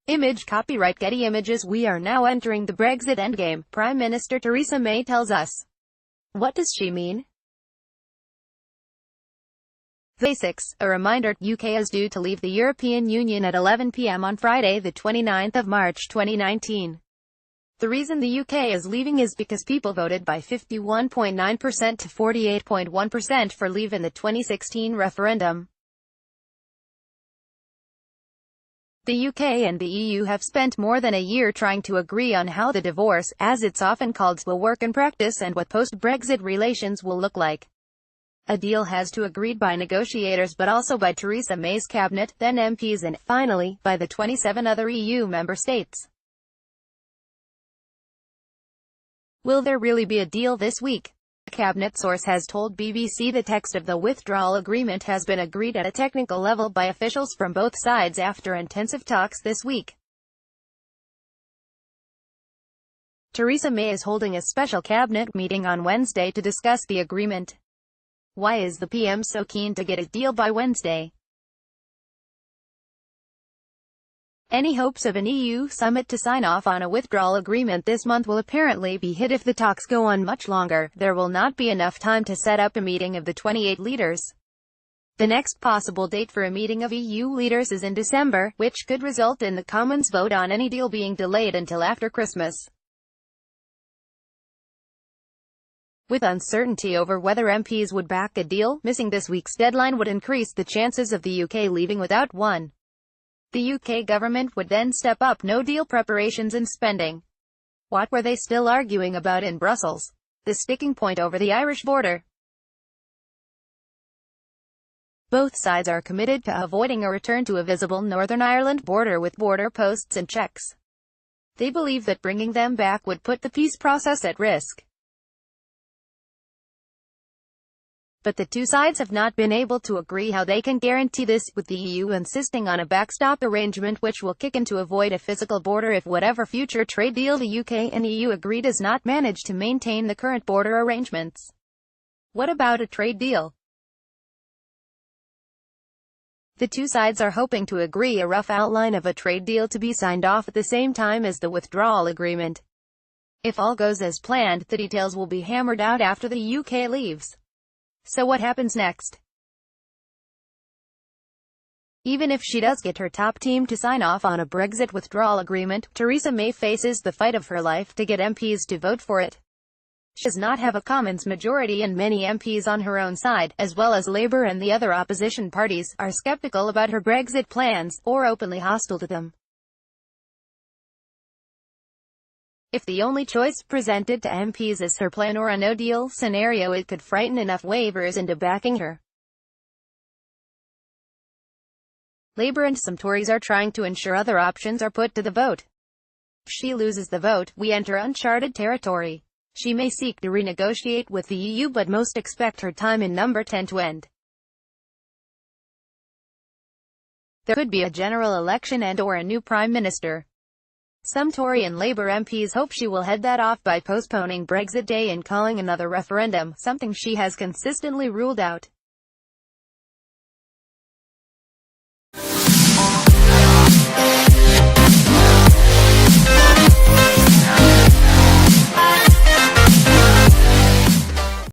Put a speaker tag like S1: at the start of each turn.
S1: Image copyright Getty Images. We are now entering the Brexit endgame, Prime Minister Theresa May tells us. What does she mean? Basics. A reminder, UK is due to leave the European Union at 11 p.m. on Friday, the 29th of March 2019. The reason the UK is leaving is because people voted by 51.9% to 48.1% for leave in the 2016 referendum. The UK and the EU have spent more than a year trying to agree on how the divorce, as it's often called, will work in practice and what post-Brexit relations will look like. A deal has to be agreed by negotiators but also by Theresa May's cabinet, then MPs and, finally, by the 27 other EU member states. Will there really be a deal this week? A cabinet source has told BBC the text of the withdrawal agreement has been agreed at a technical level by officials from both sides after intensive talks this week. Theresa May is holding a special cabinet meeting on Wednesday to discuss the agreement. Why is the PM so keen to get a deal by Wednesday? Any hopes of an EU summit to sign off on a withdrawal agreement this month will apparently be hit if the talks go on much longer. There will not be enough time to set up a meeting of the 28 leaders. The next possible date for a meeting of EU leaders is in December, which could result in the Commons vote on any deal being delayed until after Christmas. With uncertainty over whether MPs would back a deal, missing this week's deadline would increase the chances of the UK leaving without one. The UK government would then step up no-deal preparations and spending. What were they still arguing about in Brussels? The sticking point over the Irish border. Both sides are committed to avoiding a return to a visible Northern Ireland border with border posts and checks. They believe that bringing them back would put the peace process at risk. But the two sides have not been able to agree how they can guarantee this, with the EU insisting on a backstop arrangement which will kick in to avoid a physical border if whatever future trade deal the UK and EU agree does not manage to maintain the current border arrangements. What about a trade deal? The two sides are hoping to agree a rough outline of a trade deal to be signed off at the same time as the withdrawal agreement. If all goes as planned, the details will be hammered out after the UK leaves. So what happens next? Even if she does get her top team to sign off on a Brexit withdrawal agreement, Theresa May faces the fight of her life to get MPs to vote for it. She does not have a Commons majority and many MPs on her own side, as well as Labour and the other opposition parties, are sceptical about her Brexit plans, or openly hostile to them. If the only choice presented to MPs is her plan or a no-deal scenario, it could frighten enough waivers into backing her. Labour and some Tories are trying to ensure other options are put to the vote. If she loses the vote, we enter uncharted territory. She may seek to renegotiate with the EU, but most expect her time in number 10 to end. There could be a general election and/or a new Prime Minister. Some Tory and Labour MPs hope she will head that off by postponing Brexit Day and calling another referendum, something she has consistently ruled out.